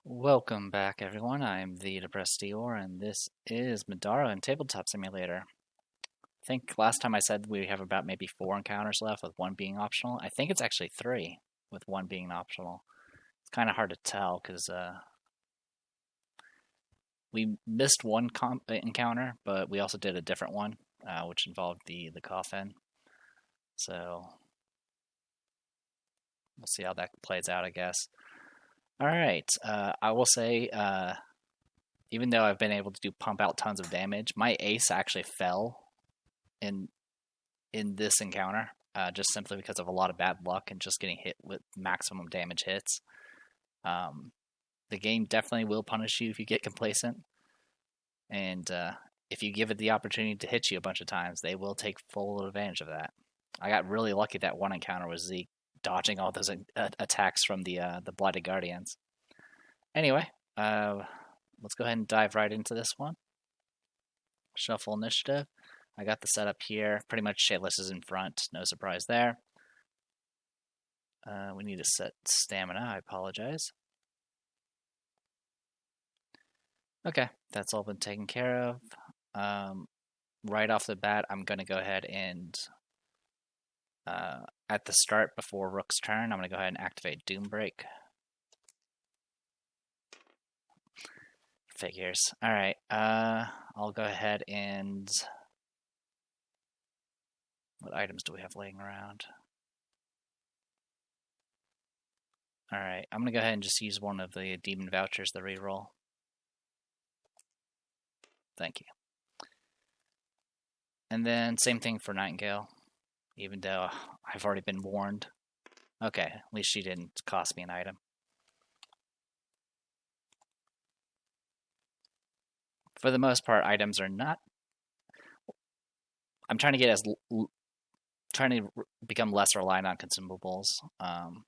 Welcome back, everyone. I'm the Depressed Eeyore, and this is Middara and Tabletop Simulator. I think last time I said we have about maybe 4 encounters left, with one being optional. I think it's actually 3, with one being optional. It's kind of hard to tell because we missed one encounter, but we also did a different one, which involved the coffin. So we'll see how that plays out, I guess. All right. I will say, even though I've been able to pump out tons of damage, my ace actually fell in this encounter, just simply because of a lot of bad luck and just getting hit with maximum damage hits. The game definitely will punish you if you get complacent, and if you give it the opportunity to hit you a bunch of times, they will take full advantage of that. I got really lucky that one encounter was Zeke dodging all those attacks from the Blighted Guardians. Anyway, let's go ahead and dive right into this one. Shuffle initiative. I got the setup here. Pretty much Shateless is in front. No surprise there. We need to set stamina. I apologize. Okay, that's all been taken care of. Right off the bat, I'm going to go ahead and at the start before Rook's turn, I'm going to go ahead and activate Doombreak. Figures. Alright, I'll go ahead and... What items do we have laying around? Alright, I'm going to go ahead and just use one of the demon vouchers to reroll. Thank you. And then same thing for Nightingale, even though I've already been warned. Okay, at least she didn't cost me an item. For the most part, items are not... I'm trying to get trying to become less reliant on consumables.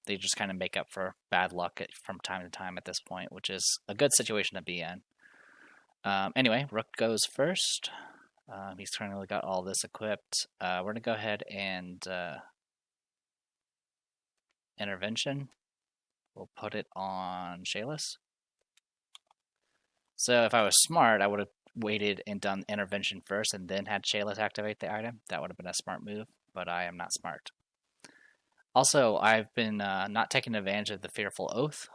They just kind of make up for bad luck from time to time at this point, which is a good situation to be in. Anyway, Rook goes first. He's currently got all this equipped. We're going to go ahead and intervention. We'll put it on Shateless. So if I was smart, I would have waited and done intervention first and then had Shayla activate the item. That would have been a smart move, but I am not smart. Also, I've been not taking advantage of the Fearful Oath.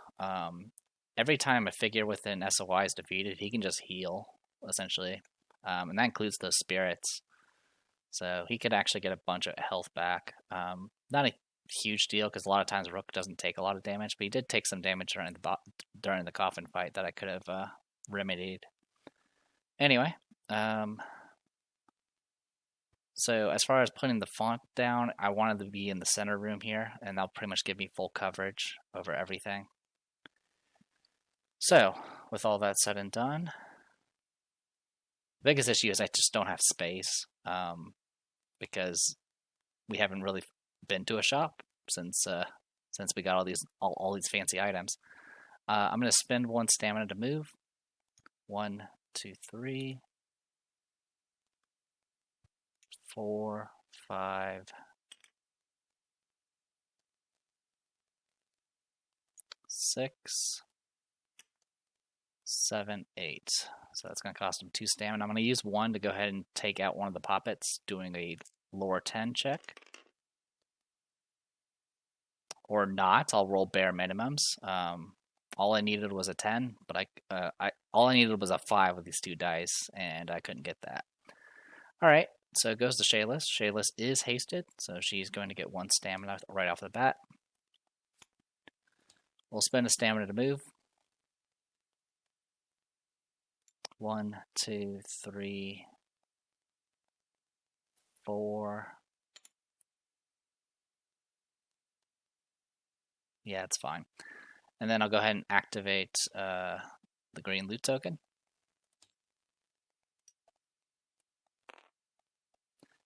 Every time a figure within SOI is defeated, he can just heal, essentially. And that includes those spirits. So he could actually get a bunch of health back. Not a huge deal, because a lot of times Rook doesn't take a lot of damage, but he did take some damage during the coffin fight that I could have remedied. Anyway, so as far as putting the font down, I wanted to be in the center room here, and that'll pretty much give me full coverage over everything. So, with all that said and done, the biggest issue is I just don't have space, because we haven't really been to a shop since we got all these fancy items. I'm going to spend 1 stamina to move. 1, 2, 3, 4, 5, 6, 7, 8. So that's going to cost him 2 stamina. I'm going to use 1 to go ahead and take out one of the poppets, doing a lore 10 check. Or not. I'll roll bare minimums. All I needed was a 10, but all I needed was a 5 with these 2 dice, and I couldn't get that. Alright, so it goes to Shaylis. Shaylis is hasted, so she's going to get 1 stamina right off the bat. We'll spend a stamina to move. 1, 2, 3, 4. Yeah, it's fine. And then I'll go ahead and activate the green loot token.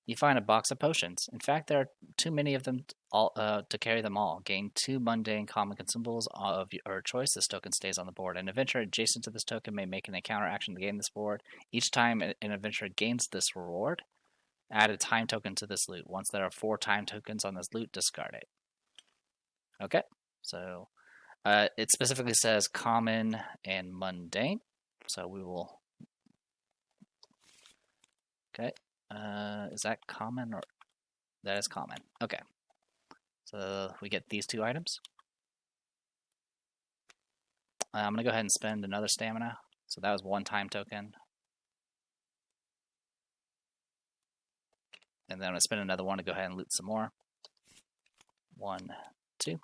You find a box of potions. In fact, there are too many of them to carry them all. Gain 2 mundane common consumables of your choice. This token stays on the board. An adventurer adjacent to this token may make an encounter action to gain this board. Each time an adventurer gains this reward, add a time token to this loot. Once there are 4 time tokens on this loot, discard it. Okay, so It specifically says common and mundane, so we will. Okay, is that common or that is common? Okay, so we get these 2 items. I'm gonna go ahead and spend another stamina. So that was 1 time token, and then I'm gonna spend another one to go ahead and loot some more. 1, 2.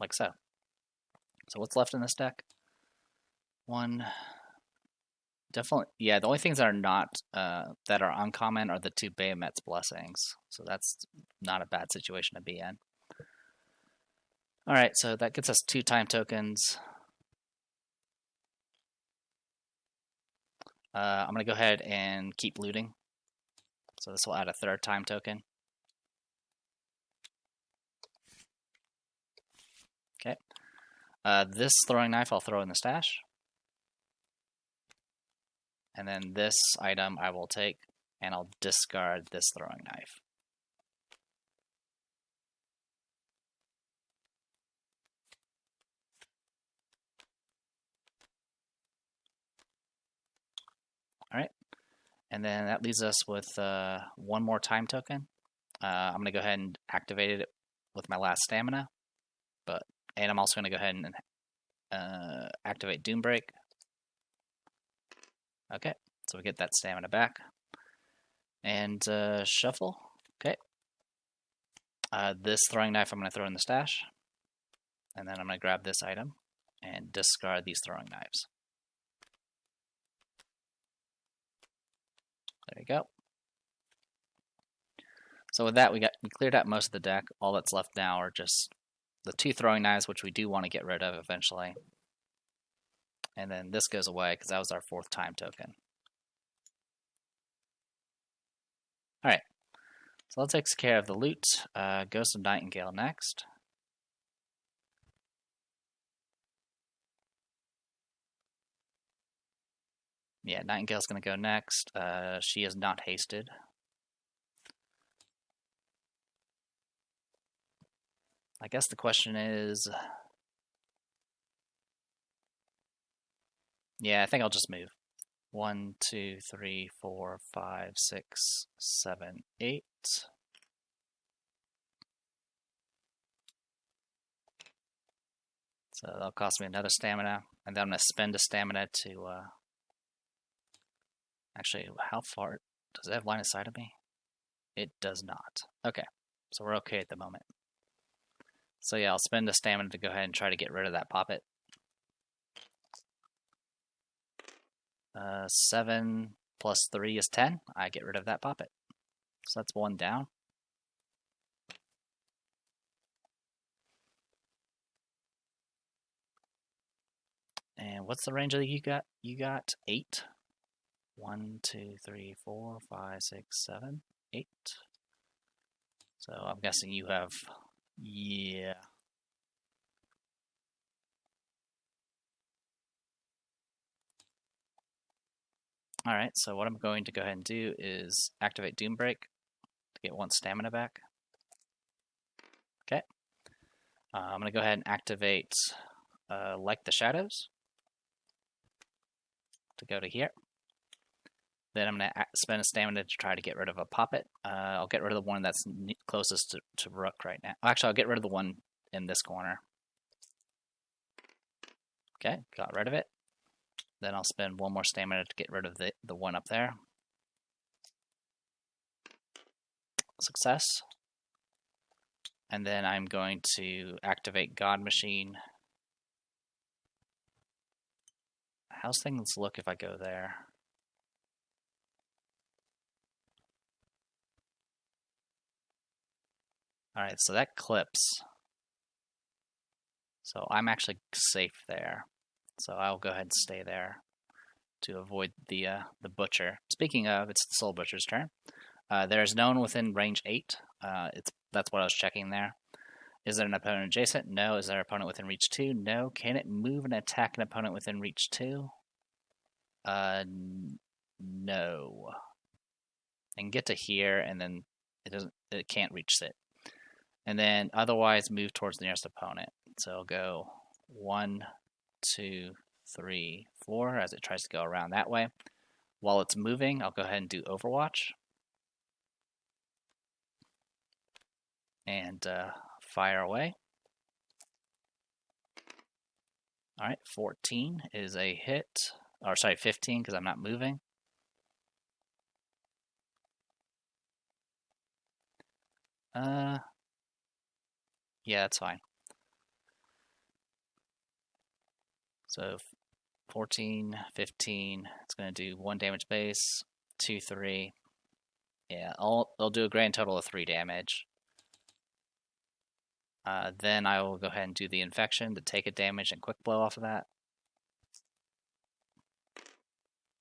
Like so. So what's left in this deck? 1. Definitely, yeah. The only things that are not that are uncommon are the 2 Bahamut's blessings. So that's not a bad situation to be in. All right, so that gets us 2 time tokens. I'm gonna go ahead and keep looting. So this will add a 3rd time token. Okay. This throwing knife I'll throw in the stash. And then this item I will take and I'll discard this throwing knife. All right. And then that leaves us with 1 more time token. I'm going to go ahead and activate it with my last stamina. And I'm also going to go ahead and activate Doom Break. Okay, so we get that stamina back. And shuffle. Okay. This throwing knife I'm going to throw in the stash. And then I'm going to grab this item and discard these throwing knives. There you go. So with that, we cleared out most of the deck. All that's left now are just the 2 throwing knives, which we do want to get rid of eventually. And then this goes away because that was our 4th time token. All right, so that takes care of the loot. Ghost of Nightingale next. Yeah, Nightingale's going to go next. She is not hasted. I guess the question is... Yeah, I think I'll just move. 1, 2, 3, 4, 5, 6, 7, 8. So that'll cost me another stamina. And then I'm going to spend a stamina to... Actually, how far... Does it have line of sight of me? It does not. Okay, so we're okay at the moment. So yeah, I'll spend a stamina to go ahead and try to get rid of that poppet. 7 plus 3 is 10. I get rid of that poppet. So that's 1 down. And what's the range that you got? You got 8. 1, 2, 3, 4, 5, 6, 7, 8. So I'm guessing you have, yeah. All right, so what I'm going to go ahead and do is activate Doom Break to get 1 stamina back. Okay. I'm going to go ahead and activate Like the Shadows to go to here. Then I'm going to spend a stamina to try to get rid of a poppet. I'll get rid of the one that's closest to Rook right now. Actually, I'll get rid of the one in this corner. Okay, got rid of it. Then I'll spend 1 more stamina to get rid of the one up there. Success. And then I'm going to activate God Machine. How's things look if I go there? Alright, so that clips. So I'm actually safe there. So I'll go ahead and stay there to avoid the Butcher. Speaking of, it's the Soul Butcher's turn. There is no one within range 8. That's what I was checking there. Is there an opponent adjacent? No. Is there an opponent within reach 2? No. Can it move and attack an opponent within reach 2? no. And get to here, and then it can't reach sit. And then otherwise move towards the nearest opponent. So I'll go 1, 2, 3, 4 as it tries to go around that way. While it's moving, I'll go ahead and do Overwatch. And fire away. Alright, 14 is a hit. Or sorry, 15 because I'm not moving. Yeah, that's fine. So 14, 15, it's going to do 1 damage base, 2, 3. Yeah, I'll do a grand total of 3 damage. Then I will go ahead and do the infection to take a damage and quick blow off of that.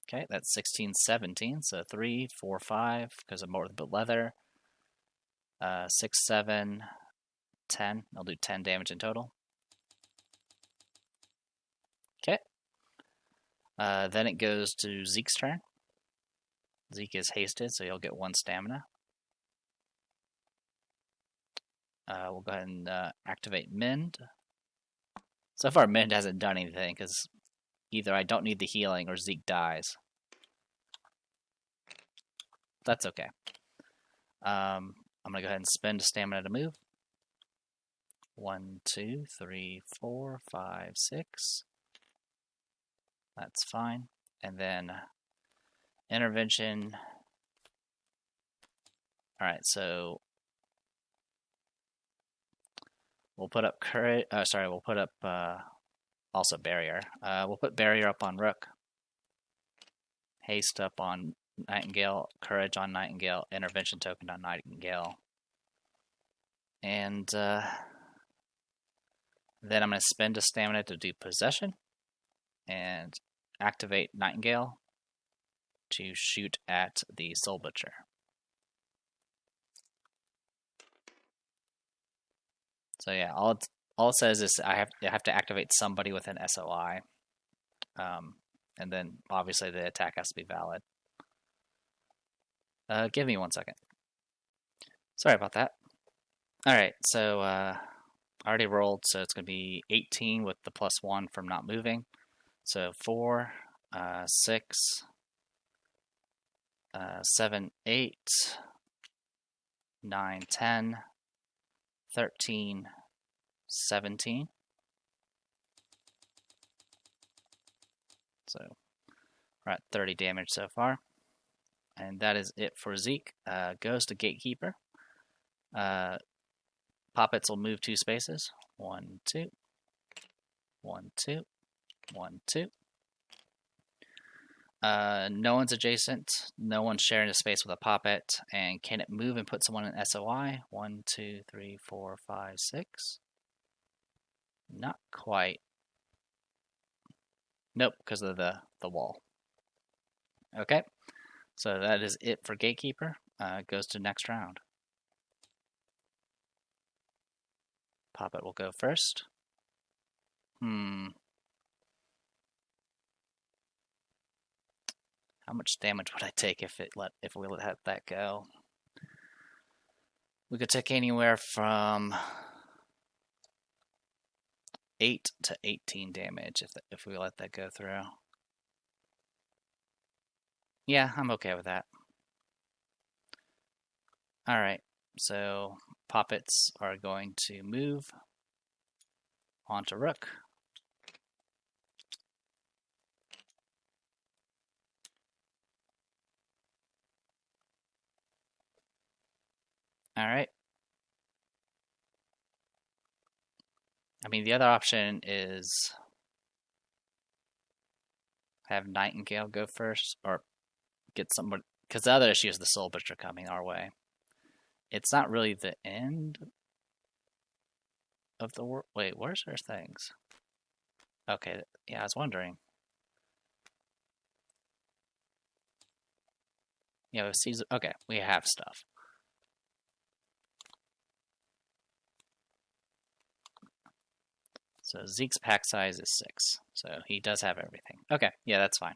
Okay, that's 16, 17, so 3, 4, 5, because of more of the leather. 6, 7, 10. I'll do 10 damage in total. Okay. Then it goes to Zeke's turn. Zeke is hasted, so he'll get 1 stamina. We'll go ahead and activate Mend. So far, Mend hasn't done anything, because either I don't need the healing or Zeke dies. That's okay. I'm going to go ahead and spend a stamina to move. 1, 2, 3, 4, 5, 6. That's fine. And then intervention. Alright, so we'll put up courage. We'll put up also barrier. We'll put barrier up on Rook. Haste up on Nightingale. Courage on Nightingale. Intervention token on Nightingale. And then I'm going to spend a stamina to do possession and activate Nightingale to shoot at the Soul Butcher. So yeah, all it says is I have to activate somebody with an SOI, and then obviously the attack has to be valid. Give me 1 second. Sorry about that. All right, so I already rolled, so it's going to be 18 with the +1 from not moving. So 4, 6, 7, 8, 9, 10, 13, 17. So we're at 30 damage so far. And that is it for Zeke. Goes to Gatekeeper. Poppets will move 2 spaces. 1, 2. 1, 2. 1, 2. No one's adjacent. No one's sharing a space with a Poppet. And can it move and put someone in SOI? 1, 2, 3, 4, 5, 6. Not quite. Nope, because of the wall. Okay. So that is it for Gatekeeper. Goes to next round. Poppet will go first. How much damage would I take if we let that go? We could take anywhere from 8 to 18 damage if we let that go through. Yeah, I'm okay with that. Alright, so Poppets are going to move onto Rook. Alright. I mean, the other option is have Nightingale go first, or get someone, because the other issue is the Soul Butcher coming our way. It's not really the end of the world. Wait, where's our things? Okay, yeah, I was wondering. Yeah, okay, we have stuff. So Zeke's pack size is 6, so he does have everything. Okay, yeah, that's fine.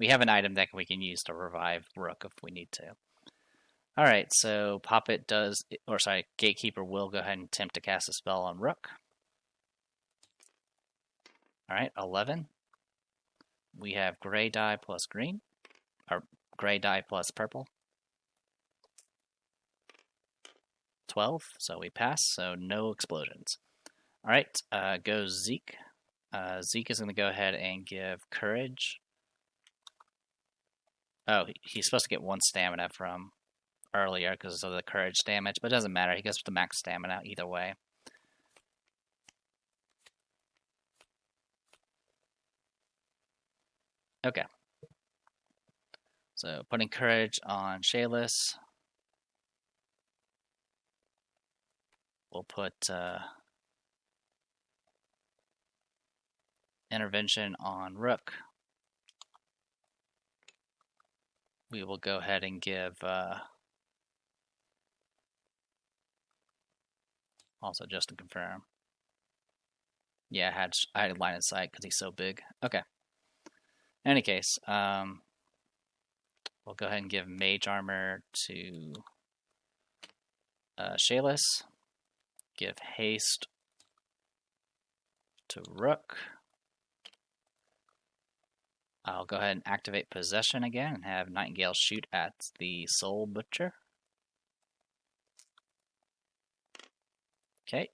We have an item that we can use to revive Rook if we need to. Alright, so Poppet does, or sorry, Gatekeeper will go ahead and attempt to cast a spell on Rook. Alright, 11. We have gray die plus green, or gray die plus purple. 12, so we pass, so no explosions. Alright, goes Zeke. Zeke is going to go ahead and give Courage. Oh, he's supposed to get 1 stamina from earlier because of the Courage damage, but it doesn't matter. He gets the max stamina either way. Okay. So putting Courage on Shayless. We'll put Intervention on Rook. We will go ahead and give also just to confirm. Yeah, I had line of sight because he's so big. Okay. In any case, we'll go ahead and give Mage Armor to Shayless. Give Haste to Rook. I'll go ahead and activate Possession again and have Nightingale shoot at the Soul Butcher. Okay,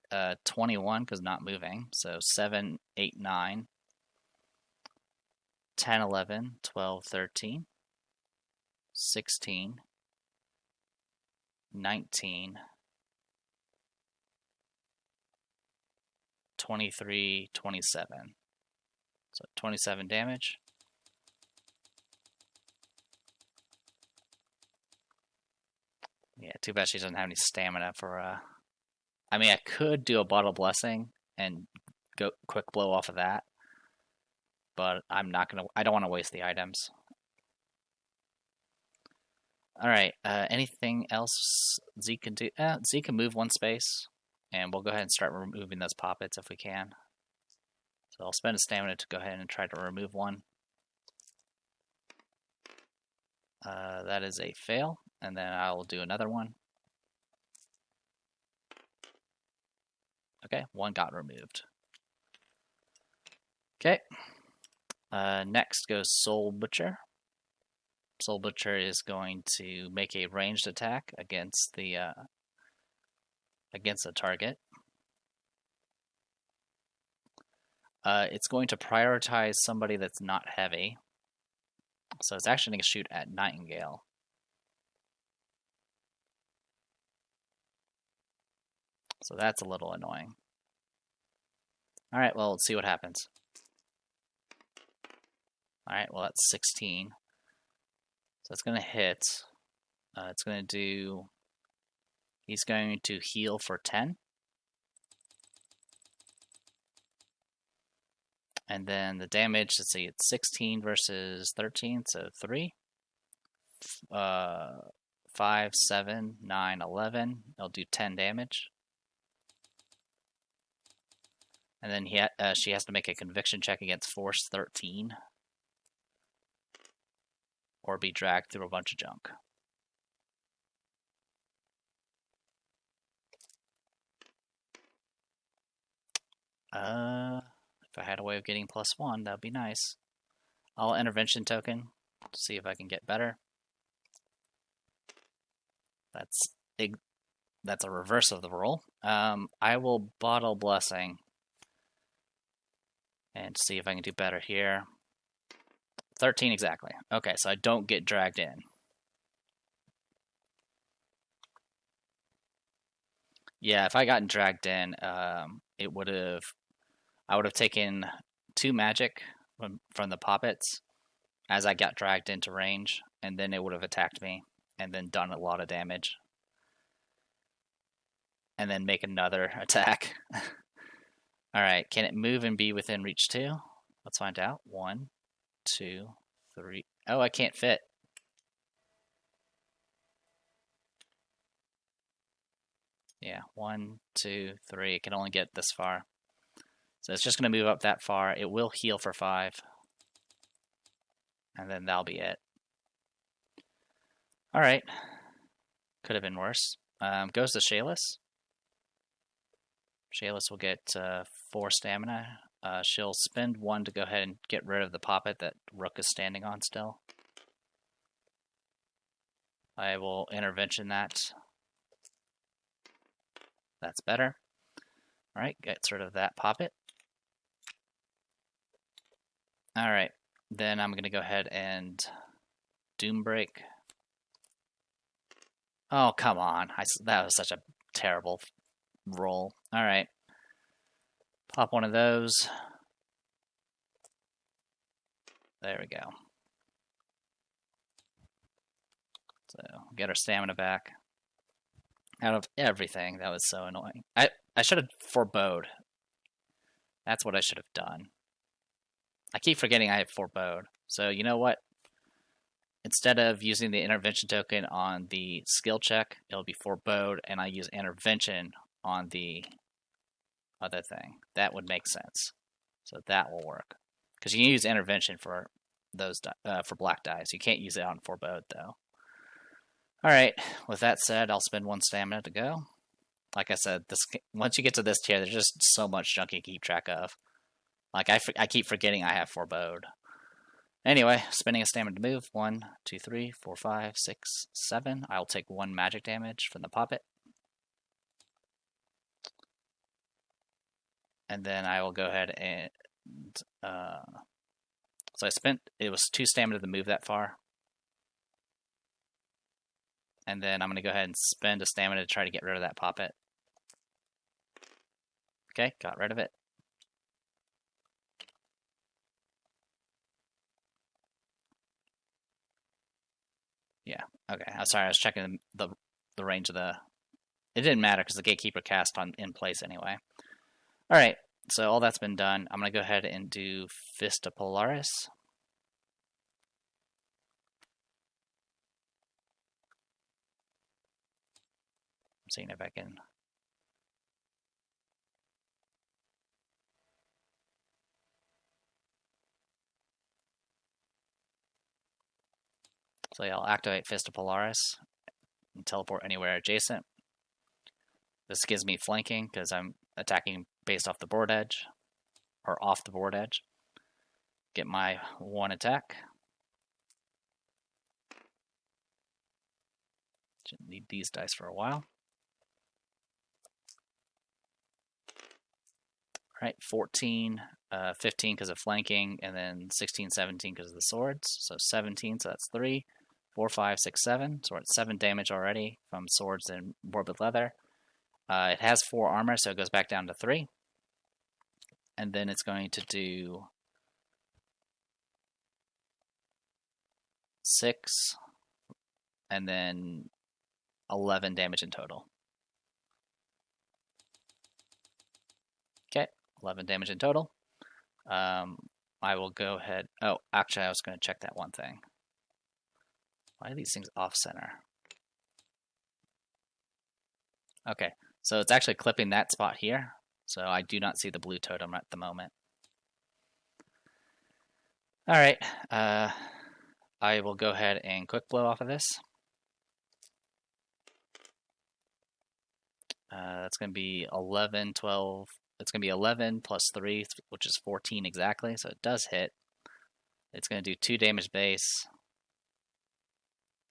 21 because not moving. So 7, 8, 9, 10, 11, 12, 13, 16, 19, 23, 27. So 27 damage. Yeah, too bad she doesn't have any stamina for I mean, I could do a Bottle Blessing and go quick blow off of that, but I'm not gonna. I don't want to waste the items. All right. Anything else Zeke can do? Zeke can move 1 space, and we'll go ahead and start removing those Poppets if we can. So I'll spend a stamina to go ahead and try to remove 1. That is a fail, and then I will do another one. Okay, 1 got removed. Okay. Next goes Soul Butcher. Soul Butcher is going to make a ranged attack against the target. It's going to prioritize somebody that's not heavy. So it's actually going to shoot at Nightingale. So that's a little annoying. Alright, well, let's see what happens. Alright, well, that's 16. So it's going to hit. It's going to do... He's going to heal for 10. And then the damage, let's see, it's 16 versus 13, so 3. 5, 7, 9, 11. It'll do 10 damage. And then she has to make a conviction check against Force 13. Or be dragged through a bunch of junk. If I had a way of getting +1, that would be nice. I'll intervention token to see if I can get better. That's a reverse of the roll. I will Bottle Blessing and see if I can do better here. 13 exactly. Okay, so I don't get dragged in. Yeah, if I gotten dragged in, I would have taken 2 magic from the Poppets as I got dragged into range, and then it would have attacked me and then done a lot of damage. And then make another attack. Alright, can it move and be within reach 2? Let's find out. 1, 2, 3. Oh, I can't fit. Yeah, 1, 2, 3. It can only get this far. So it's just going to move up that far. It will heal for 5. And then that'll be it. Alright. Could have been worse. Goes to Shayless. Shayless will get 4 stamina. She'll spend 1 to go ahead and get rid of the poppet that Rook is standing on still. I will intervention that. That's better. Alright, gets rid of that poppet. Alright, then I'm going to go ahead and Doom Break. Oh, come on. That was such a terrible roll. Alright. Pop one of those. There we go. So, get our stamina back. Out of everything, that was so annoying. I should have forebode. That's what I should have done. I keep forgetting I have forebode. So, you know what? Instead of using the intervention token on the skill check, it'll be forebode, and I use intervention on the other thing. That would make sense. So that will work. Because you can use intervention for those for black dice. You can't use it on forebode, though. Alright, with that said, I'll spend 1 stamina to go. Like I said, once you get to this tier, there's just so much junk you keep track of. Like, I keep forgetting I have forebode. Anyway, spending a stamina to move. 1, 2, 3, 4, 5, 6, 7. I'll take 1 magic damage from the poppet. And then I will go ahead and... so I spent... It was 2 stamina to move that far. And then I'm going to go ahead and spend a stamina to try to get rid of that poppet. Okay, got rid of it. Yeah, okay. I'm sorry, I was checking the range of the... It didn't matter because the Gatekeeper cast in place anyway. Alright, so all that's been done. I'm going to go ahead and do Fist of Polaris. I'm seeing if I can... So yeah, I'll activate Fist of Polaris and teleport anywhere adjacent. This gives me flanking because I'm attacking based off the board edge, or off the board edge. Get my 1 attack. Shouldn't need these dice for a while. Alright, 14, 15 because of flanking, and then 16, 17 because of the swords. So 17, so that's 3, 4, 5, 6, 7. So we're at 7 damage already from swords and morbid leather. It has 4 armor, so it goes back down to 3. And then it's going to do 6, and then 11 damage in total. Okay, 11 damage in total. I will go ahead... Oh, actually, I was going to check that one thing. Why are these things off-center? Okay, so it's actually clipping that spot here. So I do not see the blue totem at the moment. Alright, I will go ahead and quick blow off of this. That's going to be 11, 12... It's going to be 11 plus 3, which is 14 exactly, so it does hit. It's going to do 2 damage base,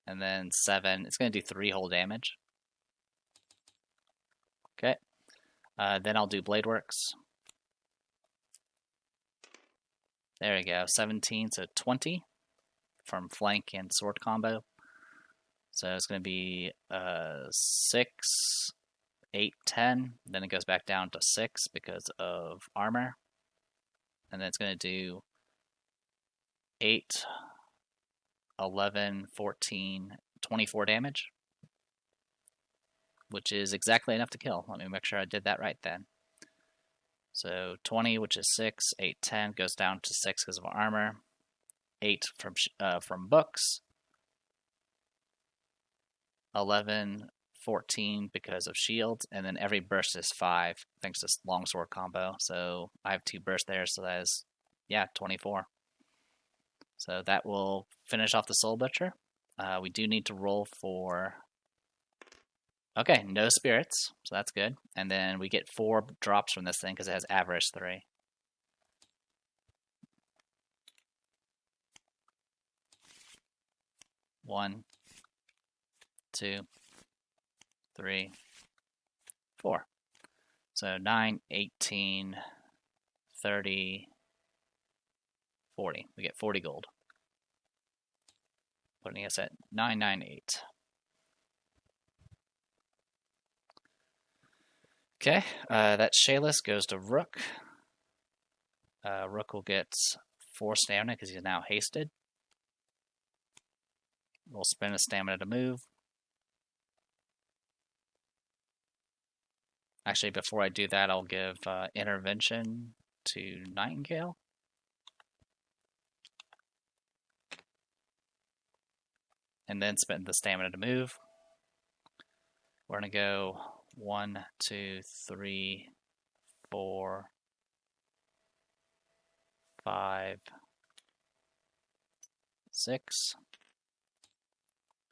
and then 7. It's going to do 3 whole damage. Okay. Then I'll do Blade Works. There we go, 17, so 20 from flank and sword combo. So it's going to be 6, 8, 10, then it goes back down to 6 because of armor. And then it's going to do 8, 11, 14, 24 damage, which is exactly enough to kill. Let me make sure I did that right then. So 20, which is 6, 8, 10, goes down to 6 because of armor. 8 from books. 11, 14 because of shields, and then every burst is 5 thanks to longsword combo. So I have 2 bursts there, so that is, yeah, 24. So that will finish off the Soul Butcher. We do need to roll for... Okay, no spirits, so that's good. And then we get 4 drops from this thing because it has Avarice 3. One, 2, 3, 4. So 9, 18, 30, 40. We get 40 gold. Putting us at 998. Okay, that Shayless goes to Rook. Rook will get 4 stamina because he's now hasted. We'll spend a stamina to move. Actually, before I do that, I'll give Intervention to Nightingale. And then spend the stamina to move. We're going to go 1, 2, 3, 4, 5, 6.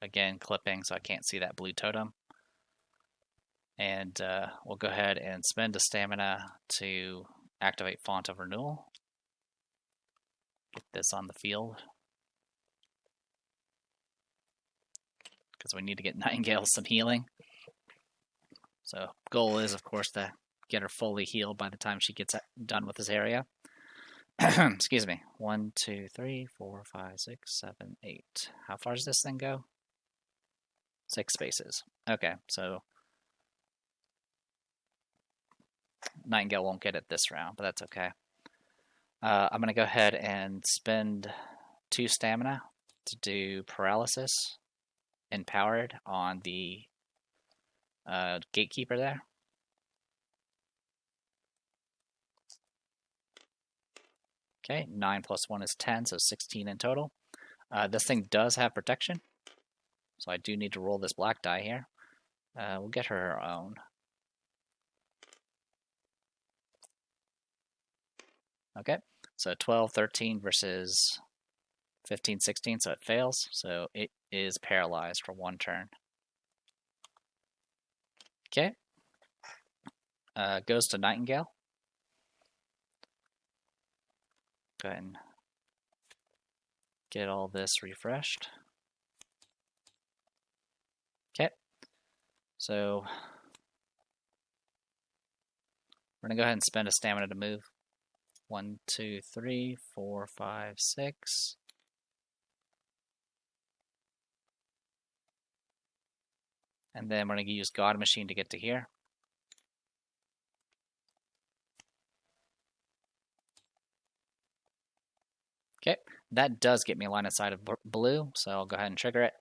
Again, clipping so I can't see that blue totem. And we'll go ahead and spend a stamina to activate Font of Renewal. Get this on the field. Because we need to get Nightingale some healing. So goal is, of course, to get her fully healed by the time she gets done with this area. Excuse me. 1, 2, 3, 4, 5, 6, 7, 8. How far does this thing go? 6 spaces. Okay, so Nightingale won't get it this round, but that's okay. I'm going to go ahead and spend 2 stamina to do Paralysis Empowered on the Gatekeeper there. Okay, 9 plus 1 is 10, so 16 in total. This thing does have protection, so I do need to roll this black die here. We'll get her own. Okay, so 12, 13 versus 15, 16, so it fails. So it is paralyzed for 1 turn. Okay. Goes to Nightingale. Go ahead and get all this refreshed. Okay. So we're going to go ahead and spend a stamina to move. 1, 2, 3, 4, 5, 6. And then we're going to use God Machine to get to here. Okay, that does get me a line of sight of blue, so I'll go ahead and trigger it.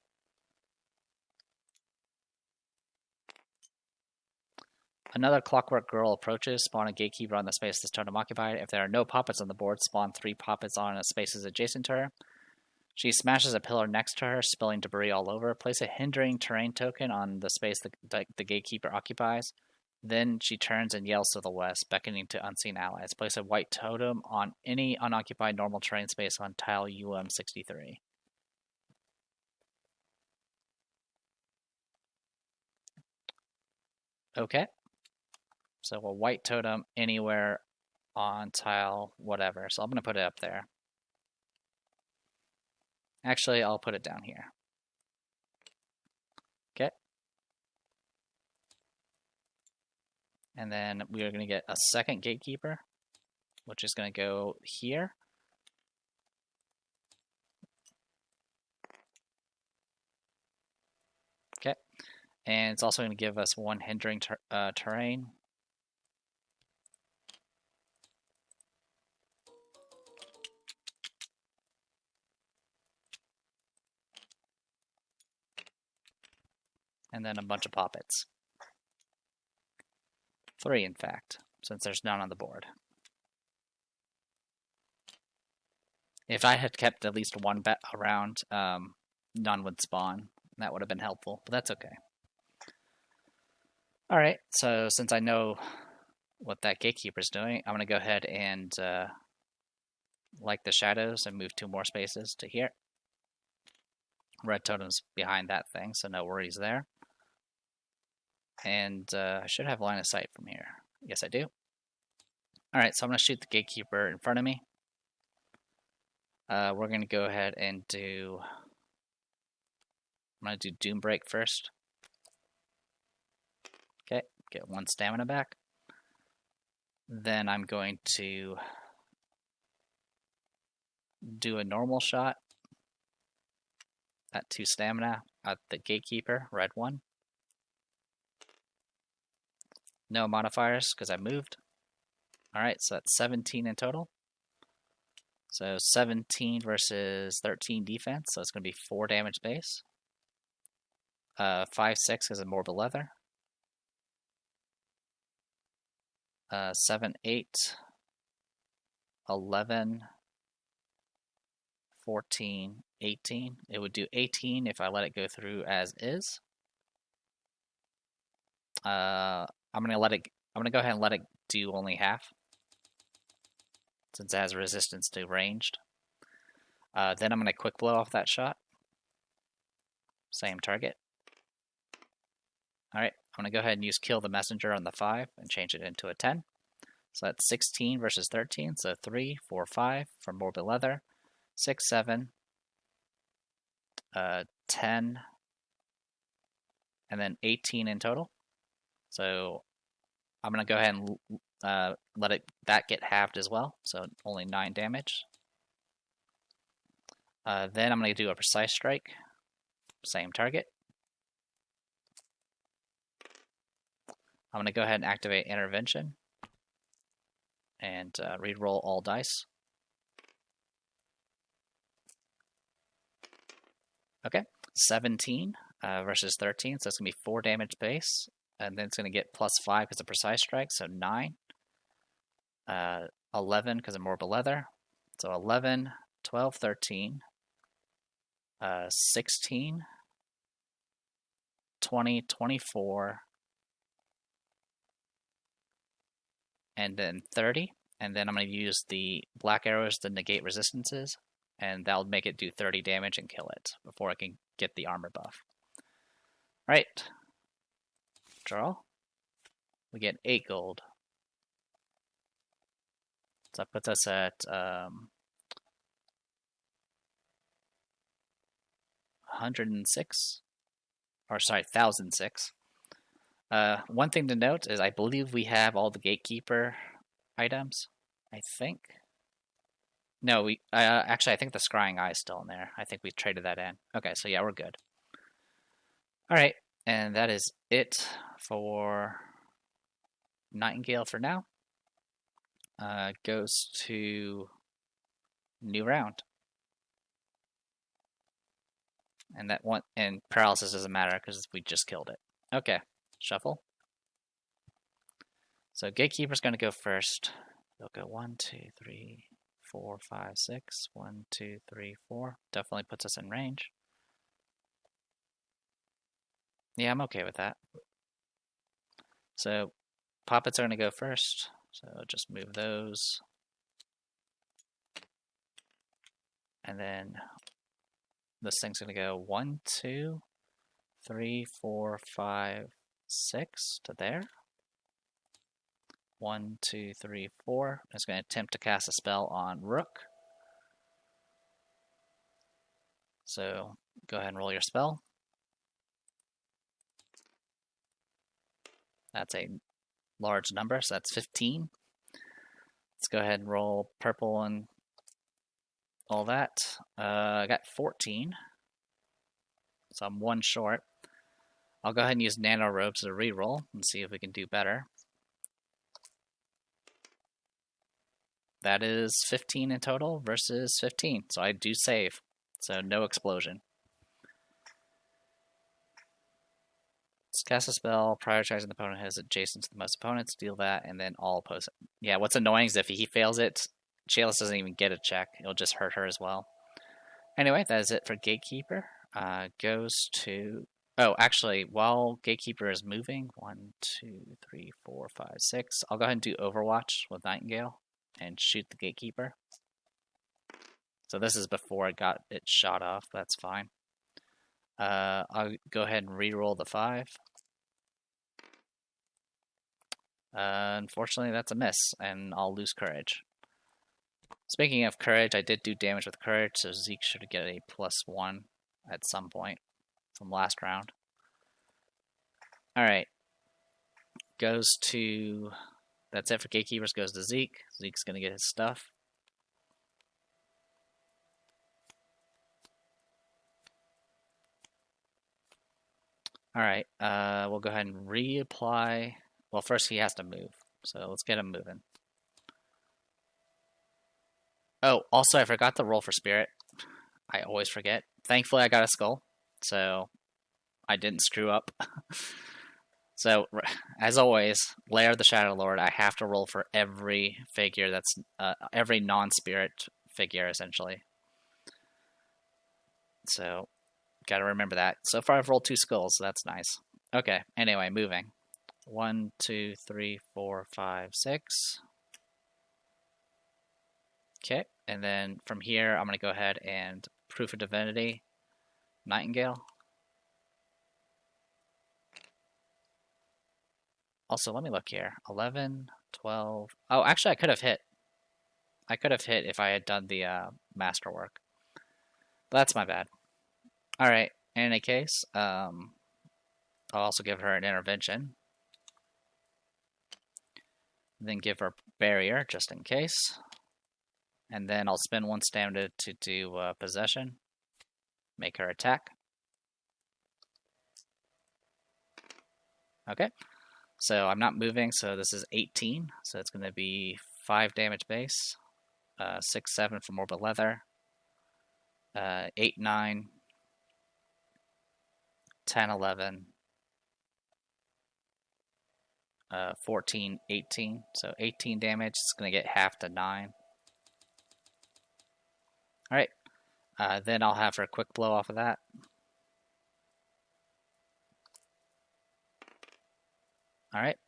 Another Clockwork Girl approaches. Spawn a Gatekeeper on the space this totem occupied. If there are no poppets on the board, spawn 3 poppets on a spaces adjacent to her. She smashes a pillar next to her, spilling debris all over. Place a hindering terrain token on the space the Gatekeeper occupies. Then she turns and yells to the west, beckoning to unseen allies. Place a white totem on any unoccupied normal terrain space on tile UM63. Okay. So a white totem anywhere on tile whatever. So I'm going to put it up there. Actually, I'll put it down here. Okay. And then we are going to get a second Gatekeeper, which is going to go here. Okay. And it's also going to give us 1 hindering terrain. And then a bunch of poppets. 3, in fact, since there's none on the board. If I had kept at least 1 bet around, none would spawn. That would have been helpful, but that's okay. Alright, so since I know what that Gatekeeper's doing, I'm going to go ahead and like the shadows and move 2 more spaces to here. Red totem's behind that thing, so no worries there. And I should have line of sight from here. Yes, I do. Alright, so I'm going to shoot the gatekeeper in front of me. We're going to go ahead and do... I'm going to do Doom Break first. Okay, get 1 stamina back. Then I'm going to do a normal shot at 2 stamina at the gatekeeper, red 1. No modifiers because I moved. Alright, so that's 17 in total. So 17 versus 13 defense, so it's going to be 4 damage base. 5-6 is a Morbid Leather. 7-8, 11, 14, 18. It would do 18 if I let it go through as is. I'm gonna go ahead and let it do only half, since it has resistance to ranged. Then I'm gonna quick blow off that shot. Same target. Alright, I'm gonna go ahead and use Kill the Messenger on the 5 and change it into a 10. So that's 16 versus 13, so 3, 4, 5 for Morbid Leather, 6, 7, 10, and then 18 in total. So I'm going to go ahead and let that get halved as well, so only 9 damage. Then I'm going to do a Precise Strike, same target. I'm going to go ahead and activate Intervention and re-roll all dice. Okay, 17 versus 13, so it's going to be 4 damage base, and then it's going to get +5 because of Precise Strike, so 9. 11 because of Morbid Leather, so 11, 12, 13, 16, 20, 24, and then 30, and then I'm going to use the black arrows to negate resistances, and that'll make it do 30 damage and kill it before I can get the armor buff. Right. Draw. We get 8 gold. So that puts us at 106. Or sorry, 1006. One thing to note is I believe we have all the gatekeeper items. I think. No, we actually I think the scrying eye is still in there. I think we traded that in. Okay, so yeah, we're good. All right, and that is it for Nightingale for now. Goes to new round, and that one and paralysis doesn't matter because we just killed it. Okay, shuffle. So gatekeeper's going to go first. They'll go 1, 2, 3, 4, 5, 6. 1, 2, 3, 4. Definitely puts us in range. Yeah, I'm okay with that. So puppets are going to go first. So just move those. And then this thing's going to go 1, 2, 3, 4, 5, 6 to there. 1, 2, 3, 4. It's going to attempt to cast a spell on Rook. So go ahead and roll your spell. That's a large number, so that's 15. Let's go ahead and roll purple and all that. I got 14, so I'm 1 short. I'll go ahead and use Nano Robes to reroll and see if we can do better. That is 15 in total versus 15, so I do save, so no explosion. Let's cast a spell, prioritizing the opponent has adjacent to the most opponents, deal that, and then all opposing. Yeah, what's annoying is if he fails it, Chalice doesn't even get a check. It'll just hurt her as well. Anyway, that is it for Gatekeeper. Goes to... Oh, actually, while Gatekeeper is moving, 1, 2, 3, 4, 5, 6, I'll go ahead and do Overwatch with Nightingale and shoot the Gatekeeper. So this is before it got it shot off. That's fine. I'll go ahead and re-roll the 5. Unfortunately, that's a miss, and I'll lose courage. Speaking of courage, I did do damage with courage, so Zeke should get a +1 at some point from last round. Alright. Goes to... That's it for Gatekeepers, goes to Zeke. Zeke's gonna get his stuff. Alright, we'll go ahead and reapply... Well, first he has to move, so let's get him moving. Oh, also I forgot to roll for Spirit. I always forget. Thankfully I got a skull, so I didn't screw up. So, as always, Lair of the Shadow Lord, I have to roll for every figure that's, every non-spirit figure, essentially. So, gotta remember that. So far I've rolled 2 skulls, so that's nice. Okay, anyway, moving. 1, 2, 3, 4, 5, 6. Okay, and then from here, I'm gonna go ahead and Proof of Divinity, Nightingale. Also, let me look here. 11, 12. Oh, actually, I could have hit. I could have hit if I had done the masterwork. But that's my bad. Alright, in any case, I'll also give her an intervention. Then give her barrier, just in case. And then I'll spend 1 stamina to do possession. Make her attack. Okay. So I'm not moving, so this is 18. So it's going to be 5 damage base. 6, 7 for Morbid Leather. 8, 9. 10, 11. 14, 18. So 18 damage. It's going to get half to 9. Alright. Then I'll have her quick blow off of that. Alright.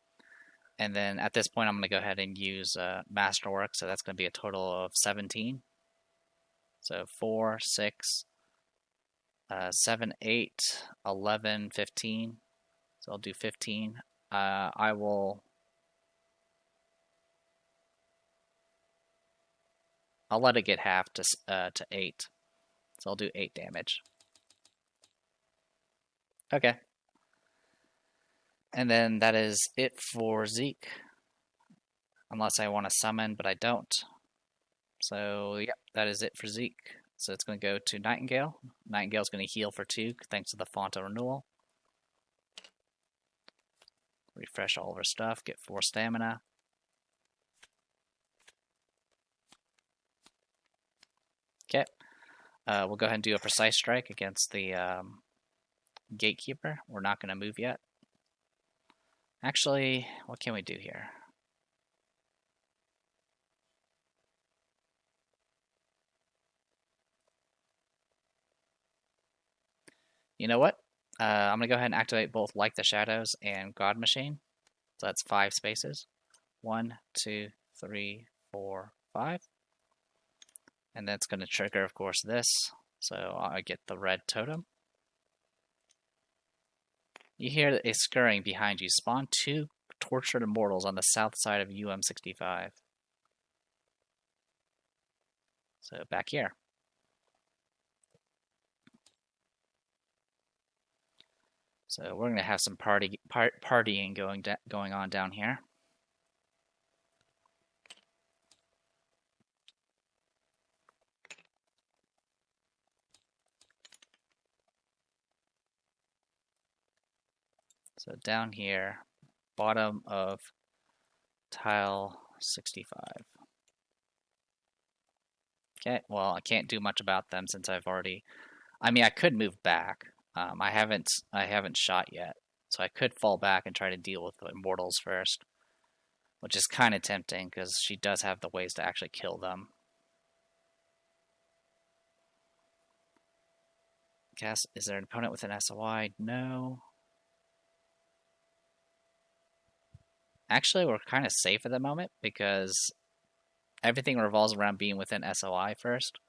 And then at this point I'm going to go ahead and use Masterwork, so that's going to be a total of 17. So 4, 6, 7, 8, 11, 15. So I'll do 15. I'll let it get half to 8. So I'll do 8 damage. Okay. And then that is it for Zeke. Unless I want to summon, but I don't. So, yep, that is it for Zeke. So it's going to go to Nightingale. Nightingale's going to heal for 2, thanks to the Font of Renewal. Refresh all of her stuff, get 4 stamina. Okay. We'll go ahead and do a Precise Strike against the Gatekeeper. We're not going to move yet. Actually, what can we do here? You know what? I'm going to go ahead and activate both Like the Shadows and God Machine. So that's 5 spaces. 1, 2, 3, 4, 5. And that's going to trigger, of course, this. So I get the red totem. You hear a scurrying behind you. Spawn 2 tortured immortals on the south side of UM65. So back here. So we're going to have some partying going on down here. So down here, bottom of tile 65. Okay, well, I can't do much about them since I've already... I mean, I could move back. I haven't shot yet, so I could fall back and try to deal with the immortals first, which is kind of tempting because she does have the ways to actually kill them. Guess, is there an opponent with an SOI? No. Actually, we're kind of safe at the moment because everything revolves around being within SOI first.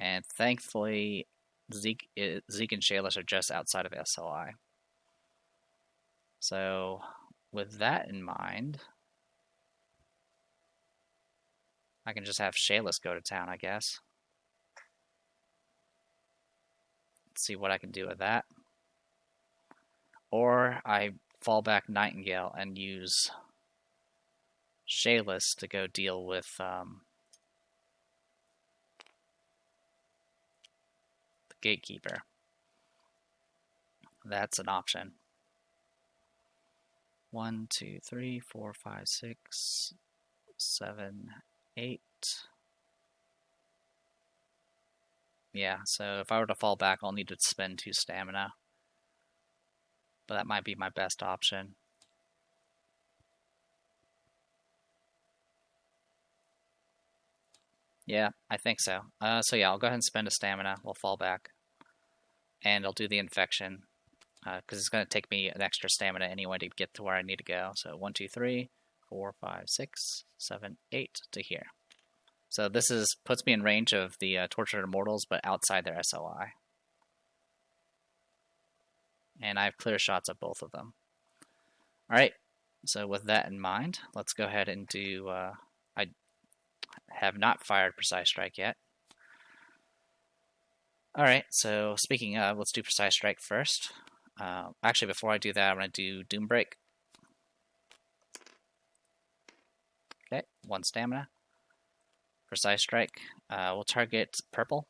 And thankfully, Zeke and Shayless are just outside of SOI. So, with that in mind, I can just have Shayless go to town, I guess. Let's see what I can do with that. Or I fall back Nightingale and use Shayless to go deal with the Gatekeeper. That's an option. 1, 2, 3, 4, 5, 6, 7, 8. Yeah, so if I were to fall back, I'll need to spend 2 stamina. But that might be my best option. Yeah, I think so. So yeah, I'll go ahead and spend a stamina. We'll fall back. And I'll do the infection. Because it's going to take me an extra stamina anyway to get to where I need to go. So 1, 2, 3, 4, 5, 6, 7, 8 to here. So this puts me in range of the Tortured Immortals, but outside their SOI. And I have clear shots of both of them. Alright, so with that in mind, let's go ahead and do... I have not fired Precise Strike yet. Alright, so speaking of, let's do Precise Strike first. Actually, before I do that, I'm going to do Doom Break. Okay, 1 stamina. Precise Strike. We'll target purple.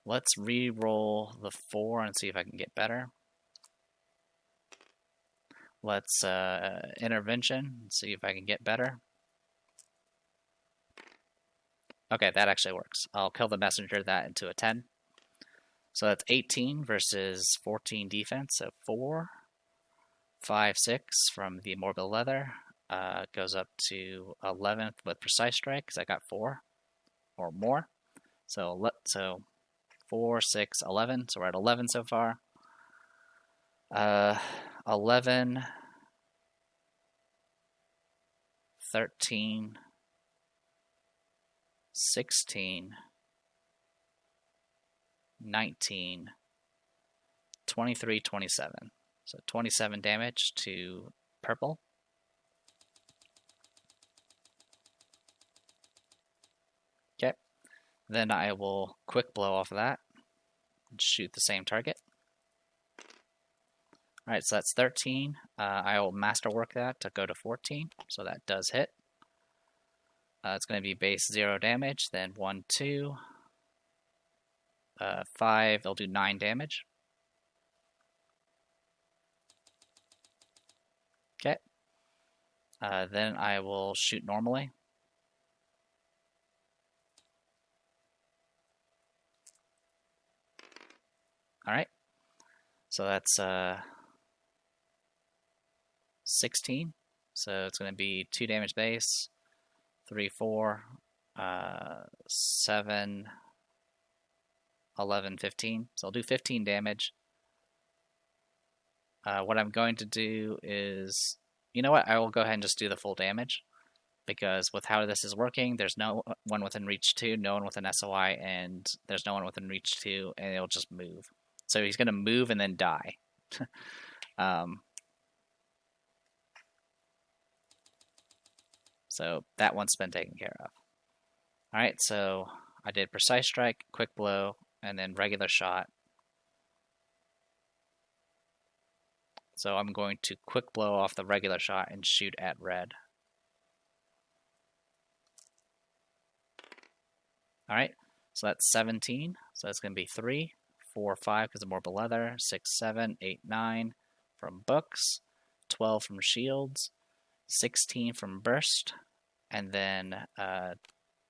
Let's re-roll the 4 and see if I can get better. Let's intervention and see if I can get better. Okay, that actually works. I'll kill the messenger that into a 10. So that's 18 versus 14 defense. So 4, 5, 6 from the Morbid Leather. Goes up to 11th with Precise Strike because I got 4 or more. So 4, 6, 11. So we're at 11 so far. 11, 13, 16, 19, 23, 27. So 27 damage to purple. Okay. Then I will quick blow off of that and shoot the same target. Alright, so that's 13. I will masterwork that to go to 14, so that does hit. It's going to be base 0 damage, then 1, 2, 5, it'll do 9 damage. Okay. Then I will shoot normally. Alright. So that's 16. So it's going to be 2 damage base, 3, 4, 7, 11, 15. So I'll do 15 damage. What I'm going to do is, you know what, I will go ahead and just do the full damage. Because with how this is working, there's no one within reach 2, no one within SOI, and there's no one within reach 2, and it'll just move. So he's going to move and then die. So that one's been taken care of. Alright, so I did Precise Strike, Quick Blow, and then Regular Shot. So I'm going to Quick Blow off the Regular Shot and shoot at red. Alright, so that's 17. So that's going to be 3, 4, 5 because of Morbid Leather, 6, 7, 8, 9 from Books, 12 from Shields, 16 from Burst, and then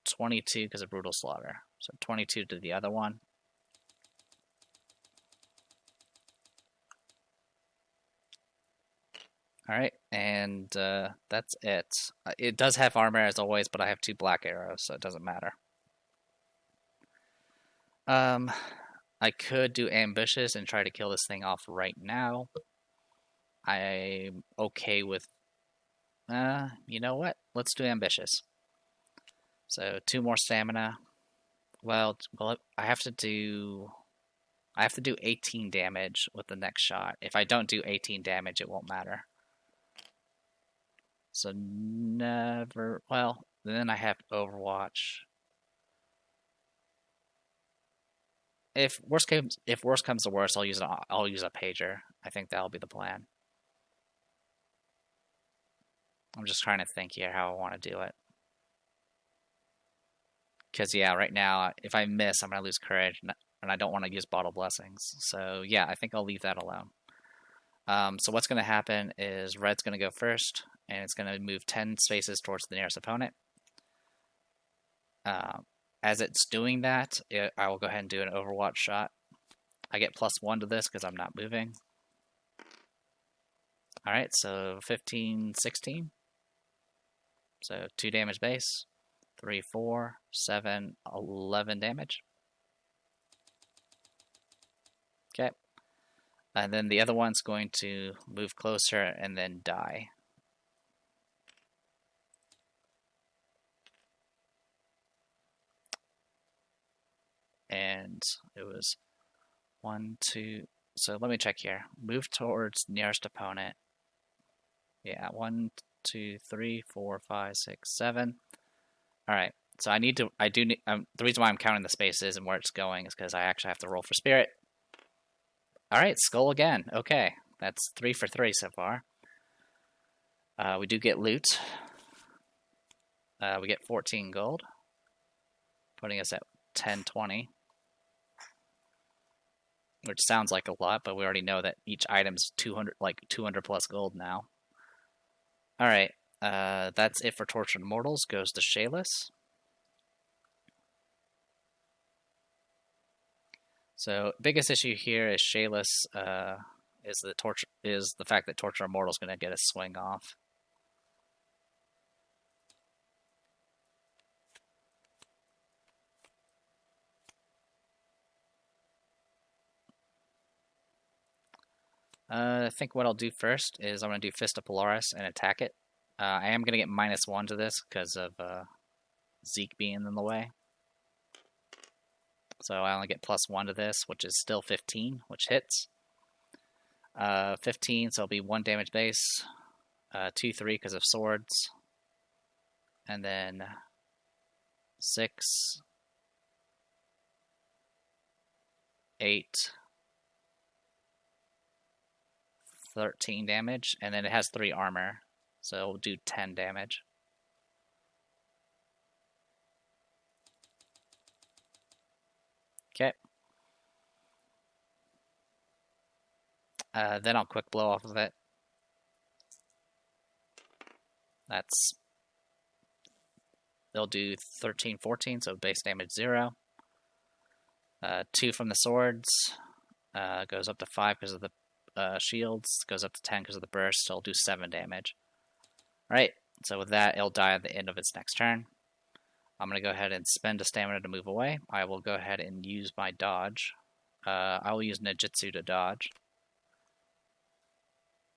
22 because of Brutal Slaughter. So 22 to the other one. Alright, and that's it. It does have armor as always, but I have 2 black arrows, so it doesn't matter. I could do ambushes and try to kill this thing off right now. I'm okay with, you know what? Let's do ambitious. So 2 more stamina. Well, I have to do 18 damage with the next shot. If I don't do 18 damage, it won't matter. So never, well, then I have Overwatch. If worst comes to worst, I'll use a pager. I think that'll be the plan. I'm just trying to think here how I want to do it. Because, yeah, right now, if I miss, I'm going to lose courage, and I don't want to use Bottle Blessings. So, yeah, I think I'll leave that alone. So what's going to happen is red's going to go first, and it's going to move 10 spaces towards the nearest opponent. As it's doing that, I will go ahead and do an Overwatch shot. I get +1 to this because I'm not moving. Alright, so 15, 16. So 2 damage base. 3, 4, 7, 11 damage. Okay. And then the other one's going to move closer and then die. And it was 1, 2. So let me check here. Move towards nearest opponent. Yeah, 1, 2, 3, 4, 5, 6, 7. All right. So the reason why I'm counting the spaces and where it's going is because I actually have to roll for spirit. All right, skull again. Okay, that's 3 for 3 so far. We do get loot. We get 14 gold, putting us at 1020, which sounds like a lot, but we already know that each item's 200 plus gold now. All right, that's it for Tortured Mortals. Goes to Shayless. So biggest issue here is Shayless is the fact that Tortured Mortal's going to get a swing off. I think what I'll do first is I'm going to do Fist of Polaris and attack it. I am going to get -1 to this because of Zeke being in the way. So I only get +1 to this, which is still 15, which hits. 15, so it'll be 1 damage base. 2, 3 because of swords. And then 6, 8, 13 damage. And then it has 3 armor, so it'll do 10 damage. Okay. Then I'll quick blow off of it. They'll do 13, 14, so base damage 0. 2 from the swords. Goes up to 5 because of the shields. Goes up to 10 because of the burst, so it'll do 7 damage. Alright, so with that, it'll die at the end of its next turn. I'm going to go ahead and spend a stamina to move away. I will go ahead and use my dodge. I will use Ninjutsu to dodge.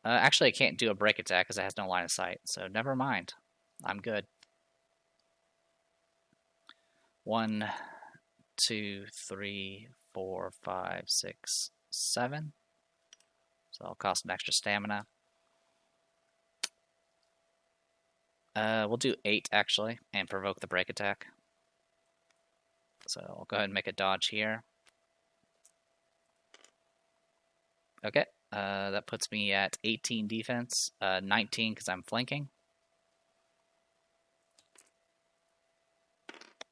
Actually, I can't do a break attack because it has no line of sight, so never mind. I'm good. 1, 2, 3, 4, 5, 6, 7. So I'll cost an extra stamina. We'll do 8, actually, and provoke the break attack. So I'll go ahead and make a dodge here. Okay, that puts me at 18 defense, 19 because I'm flanking.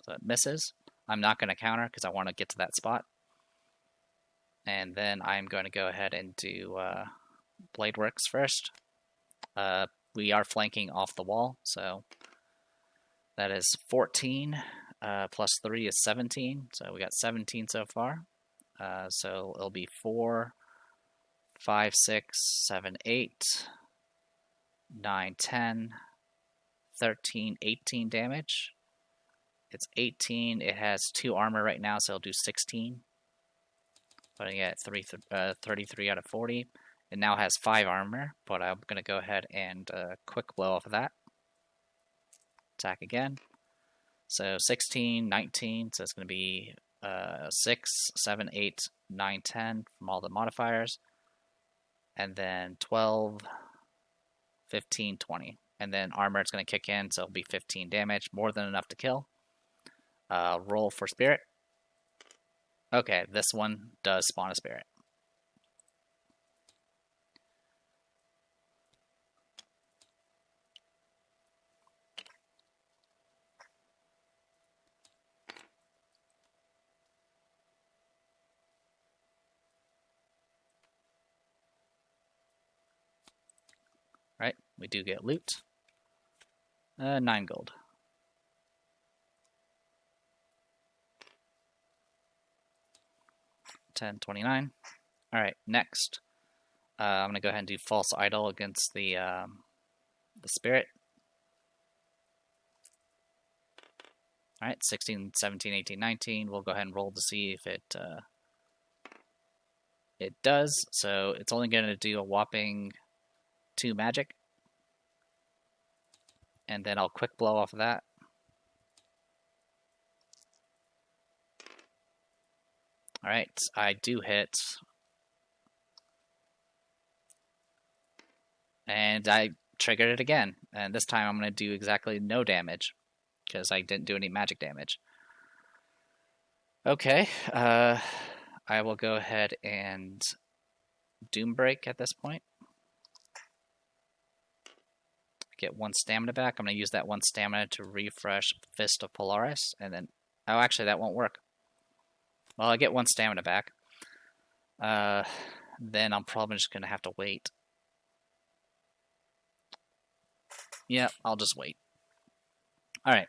So it misses. I'm not going to counter because I want to get to that spot. And then I'm going to go ahead and do Blade Works first. We are flanking off the wall, so that is 14, plus 3 is 17, so we got 17 so far. So it'll be 4, 5, 6, 7, 8, 9, 10, 13, 18 damage. It's 18, it has 2 armor right now, so it'll do 16. Putting it at 33 out of 40. It now has 5 armor, but I'm going to go ahead and quick blow off of that. Attack again. So 16, 19, so it's going to be 6, 7, 8, 9, 10 from all the modifiers. And then 12, 15, 20. And then armor is going to kick in, so it'll be 15 damage, more than enough to kill. Roll for spirit. Okay, this one does spawn a spirit. Right, we do get loot. 9 gold. $10.29. Alright, next. I'm going to go ahead and do False Idol against the Spirit. Alright, 16, 17, 18, 19. We'll go ahead and roll to see if it does. So it's only going to do a whopping 2 magic. And then I'll quick blow off of that. Alright, I do hit. And I triggered it again. And this time I'm going to do exactly no damage, because I didn't do any magic damage. Okay, I will go ahead and Doom Break at this point. Get 1 stamina back. I'm going to use that 1 stamina to refresh Fist of Polaris. And then, oh, actually that won't work. Well, I get 1 stamina back. Then I'm probably just going to have to wait. Yeah, I'll just wait. Alright,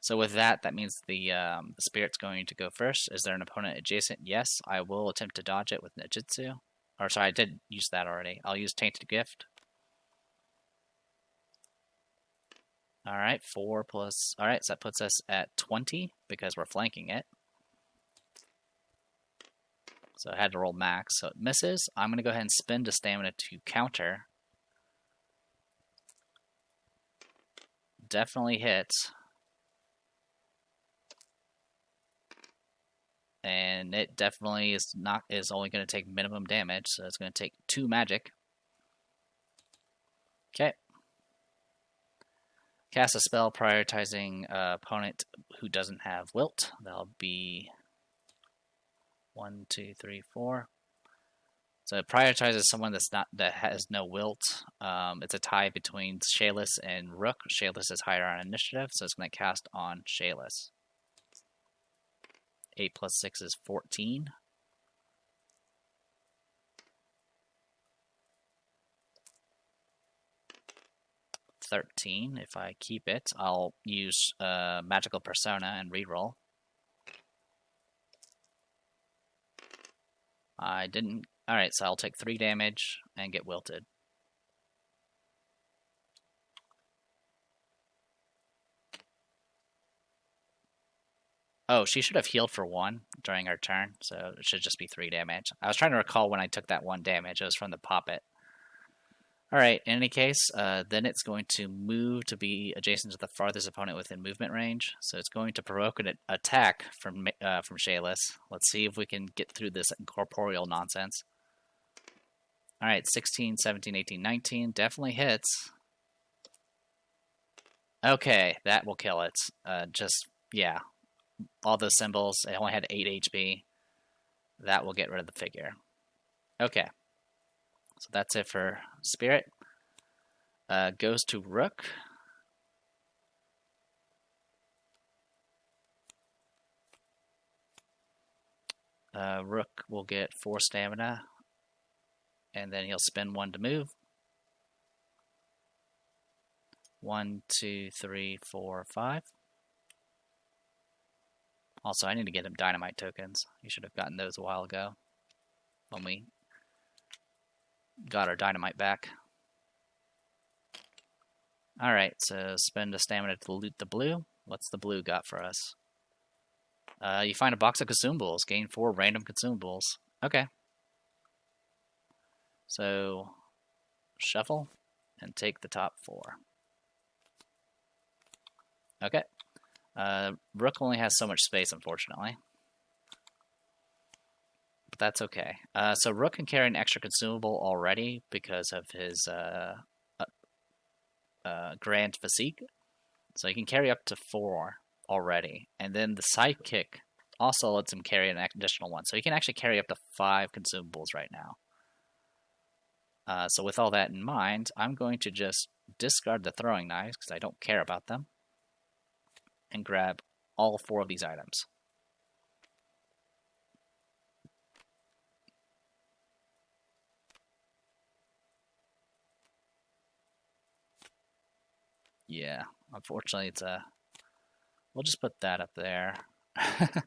so with that, that means the Spirit's going to go first. Is there an opponent adjacent? Yes, I will attempt to dodge it with Ninjutsu. Or sorry, I did use that already. I'll use Tainted Gift. Alright, 4 plus... Alright, so that puts us at 20, because we're flanking it. So I had to roll max, so it misses. I'm going to go ahead and spend a stamina to counter. Definitely hits. And it definitely is only going to take minimum damage, so it's going to take 2 magic. Okay. Cast a spell prioritizing opponent who doesn't have wilt. That'll be 1, 2, 3, 4. So it prioritizes someone that has no wilt. It's a tie between Shayless and Rook. Shayless is higher on initiative, so it's going to cast on Shayless. 8 plus 6 is 14. If I keep it, I'll use Magical Persona and reroll. I didn't. Alright, so I'll take 3 damage and get wilted. Oh, she should have healed for 1 during her turn, so it should just be 3 damage. I was trying to recall when I took that 1 damage. It was from the Poppet. Alright, in any case, then it's going to move to be adjacent to the farthest opponent within movement range. So it's going to provoke an attack from Shayless. Let's see if we can get through this incorporeal nonsense. Alright, 16, 17, 18, 19. Definitely hits. Okay, that will kill it. Yeah. All those symbols, it only had 8 HP. That will get rid of the figure. Okay. So that's it for Spirit. Goes to Rook. Rook will get 4 stamina. And then he'll spend 1 to move. 1, 2, 3, 4, 5. Also, I need to get him dynamite tokens. You should have gotten those a while ago when we got our dynamite back. Alright, so spend a stamina to loot the blue. What's the blue got for us? You find a box of consumables. Gain 4 random consumables. Okay. So shuffle and take the top 4. Okay. Rook only has so much space, unfortunately. But that's okay. So Rook can carry an extra consumable already because of his Grand Physique. So he can carry up to 4 already. And then the Sidekick also lets him carry an additional 1. So he can actually carry up to 5 consumables right now. So with all that in mind, I'm going to just discard the throwing knives because I don't care about them. And grab all 4 of these items. Yeah, unfortunately it's a... We'll just put that up there. As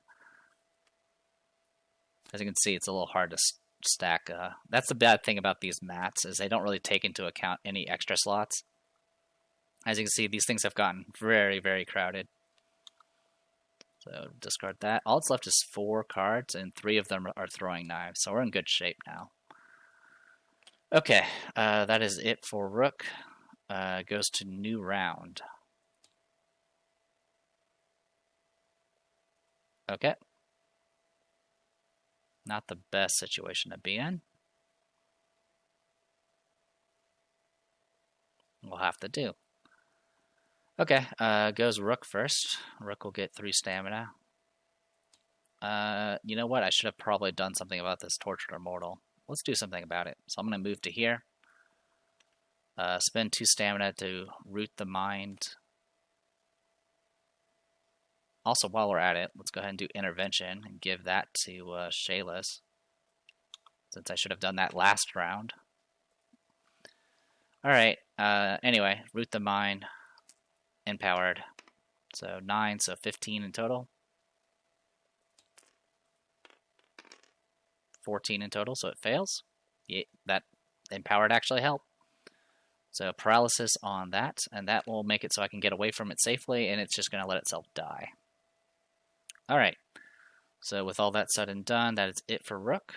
you can see, it's a little hard to stack. That's the bad thing about these mats, is they don't really take into account any extra slots. As you can see, these things have gotten very, very crowded. So discard that. All that's left is 4 cards, and 3 of them are throwing knives, so we're in good shape now. Okay, that is it for Rook. Goes to new round. Okay. Not the best situation to be in. We'll have to do. Okay, goes Rook first. Rook will get 3 stamina. You know what? I should have probably done something about this Tortured Immortal. Let's do something about it. So I'm going to move to here. Spend 2 stamina to root the mind. Also, while we're at it, let's go ahead and do Intervention and give that to Shayless, since I should have done that last round. Alright, anyway, root the mind, empowered. So 9, so 15 in total. 14 in total, so it fails. Yeah, that empowered actually helped. So paralysis on that, and that will make it so I can get away from it safely, and it's just going to let itself die. Alright, so with all that said and done, that is it for Rook.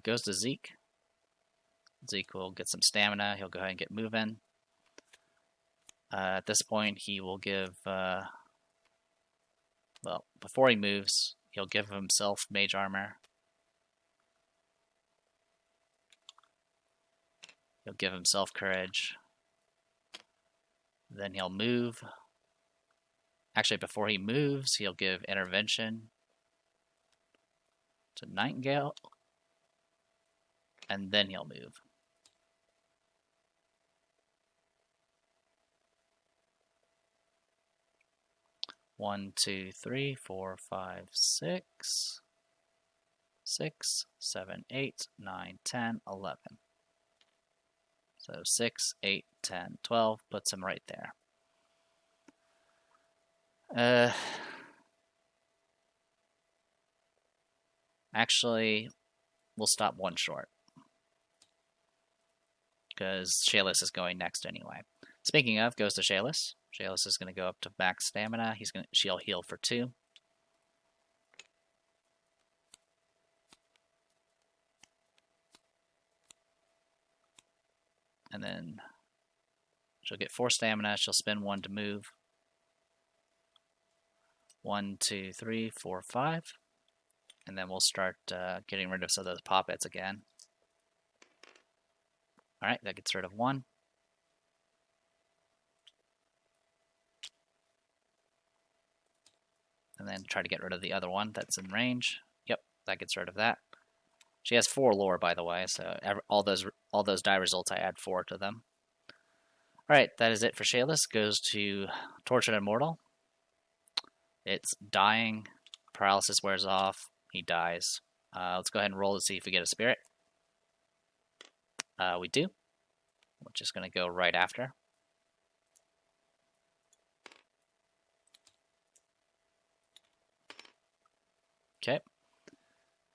Goes to Zeke. Zeke will get some stamina. He'll go ahead and get moving. At this point, he will give... well, before he moves, he'll give himself Mage Armor. He'll give himself Courage. Then he'll move. Actually, before he moves, he'll give Intervention to Nightingale. And then he'll move. One, two, three, 4, 5, 6, 6, 7, 8, 9, 10, 11. So 6, 8, 10, 12 puts him right there. Actually, we'll stop 1 short, because Shayless is going next anyway. Speaking of, goes to Shayless. Shayless is going to go up to max stamina. She'll heal for 2. And then she'll get 4 stamina. She'll spend 1 to move. 1, 2, 3, 4, 5. And then we'll start getting rid of some of those poppets again. Alright, that gets rid of 1. And then try to get rid of the other one that's in range. Yep, that gets rid of that. She has 4 lore, by the way, so all those die results, I add 4 to them. Alright, that is it for Shayless. Goes to Tortured Immortal. It's dying. Paralysis wears off. He dies. Let's go ahead and roll to see if we get a spirit. We do. We're just going to go right after. Okay.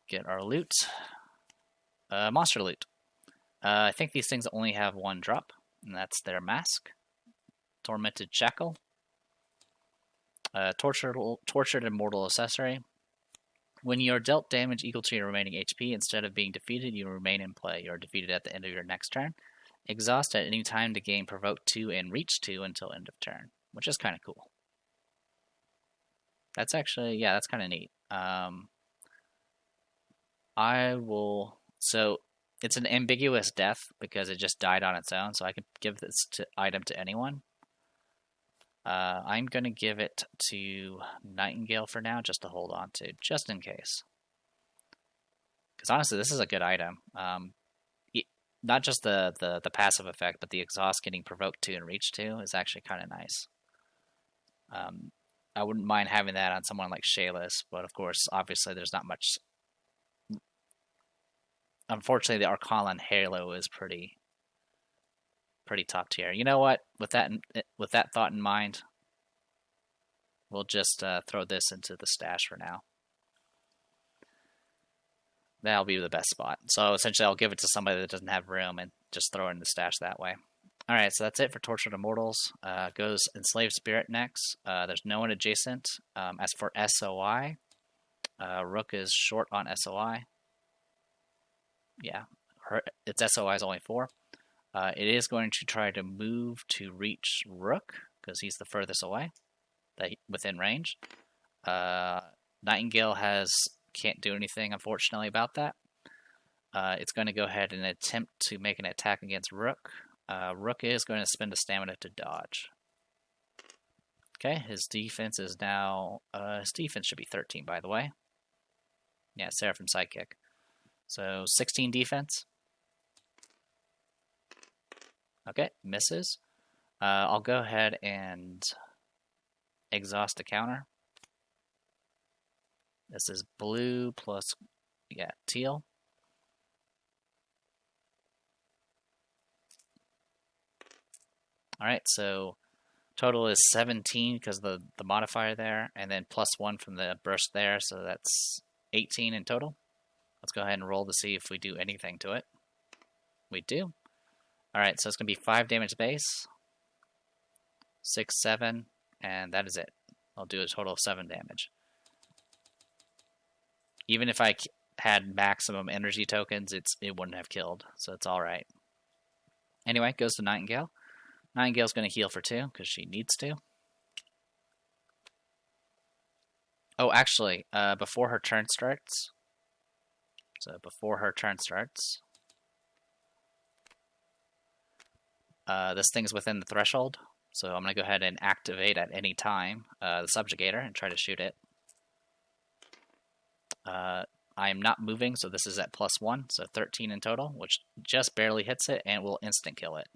Get our loot. Monster loot. I think these things only have 1 drop, and that's their mask. Tormented Shackle. Tortured Immortal Accessory. When you are dealt damage equal to your remaining HP, instead of being defeated, you remain in play. You are defeated at the end of your next turn. Exhaust at any time to gain Provoke 2 and Reach 2 until end of turn, which is kind of cool. That's actually, yeah, that's kind of neat. I will, so it's an ambiguous death because it just died on its own, so I could give this item to anyone. I'm going to give it to Nightingale for now, just to hold on to, just in case. Because honestly, this is a good item. Not just the passive effect, but the exhaust getting Provoke 2 and Reach 2 is actually kind of nice. I wouldn't mind having that on someone like Shayless, but of course, obviously, there's not much. Unfortunately, the Arcalan Halo is pretty top tier. You know what? With that thought in mind, we'll just throw this into the stash for now. That'll be the best spot. So essentially, I'll give it to somebody that doesn't have room and just throw it in the stash that way. All right, so that's it for Tortured Immortals. Goes Enslaved Spirit next. There's no one adjacent. As for SOI, Rook is short on SOI. Yeah, its SOI is only 4. It is going to try to move to reach Rook because he's the furthest away, within range. Nightingale can't do anything, unfortunately, about that. It's going to go ahead and attempt to make an attack against Rook. Rook is going to spend a stamina to dodge. Okay, his defense is now... his defense should be 13, by the way. Yeah, Seraphim Sidekick. So, 16 defense. Okay, misses. I'll go ahead and exhaust a counter. This is blue plus, yeah, teal. Alright, so total is 17 because of the modifier there, and then +1 from the burst there, so that's 18 in total. Let's go ahead and roll to see if we do anything to it. We do. Alright, so it's going to be 5 damage base, 6, 7, and that is it. I'll do a total of 7 damage. Even if I had maximum energy tokens, it wouldn't have killed, so it's alright. Anyway, goes to Nightingale. Nightingale's going to heal for 2, because she needs to. Oh, actually, before her turn starts... this thing's within the threshold, so I'm going to go ahead and activate at any time the Subjugator and try to shoot it. I am not moving, so this is at +1, so 13 in total, which just barely hits it and will instant kill it.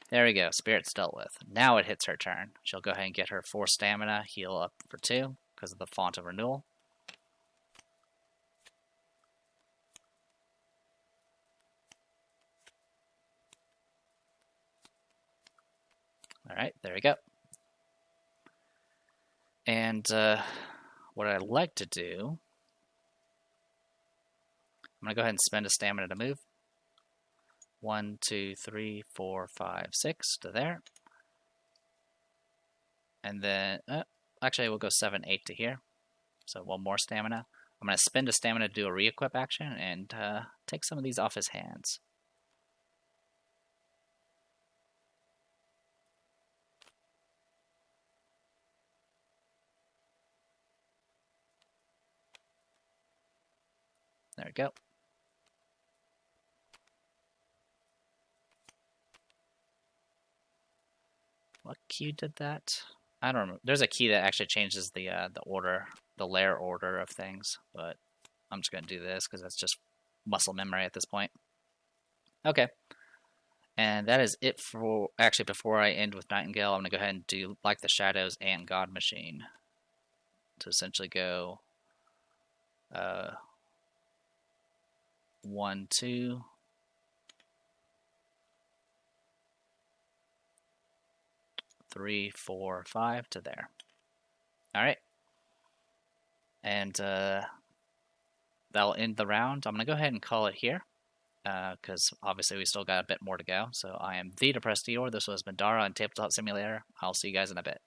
There we go, Spirit's dealt with. Now it hits her turn. She'll go ahead and get her 4 stamina, heal up for 2 because of the Font of Renewal. Alright, there we go. And what I'd like to do, I'm going to go ahead and spend a stamina to move. 1, 2, 3, 4, 5, 6 to there. And then, actually we'll go 7, 8 to here. So 1 more stamina. I'm going to spend a stamina to do a re-equip action and take some of these off his hands. There we go. What key did that? I don't remember. There's a key that actually changes the order, the layer order of things, but I'm just going to do this because that's just muscle memory at this point. Okay. And that is it for... Actually, before I end with Nightingale, I'm going to go ahead and do Like the Shadows and God Machine to essentially go 1, 2, 3, 4, 5 to there. Alright. And that'll end the round. I'm going to go ahead and call it here, because obviously we still got a bit more to go. So I am the Depressed Eeyore. This was Middara on Tabletop Simulator. I'll see you guys in a bit.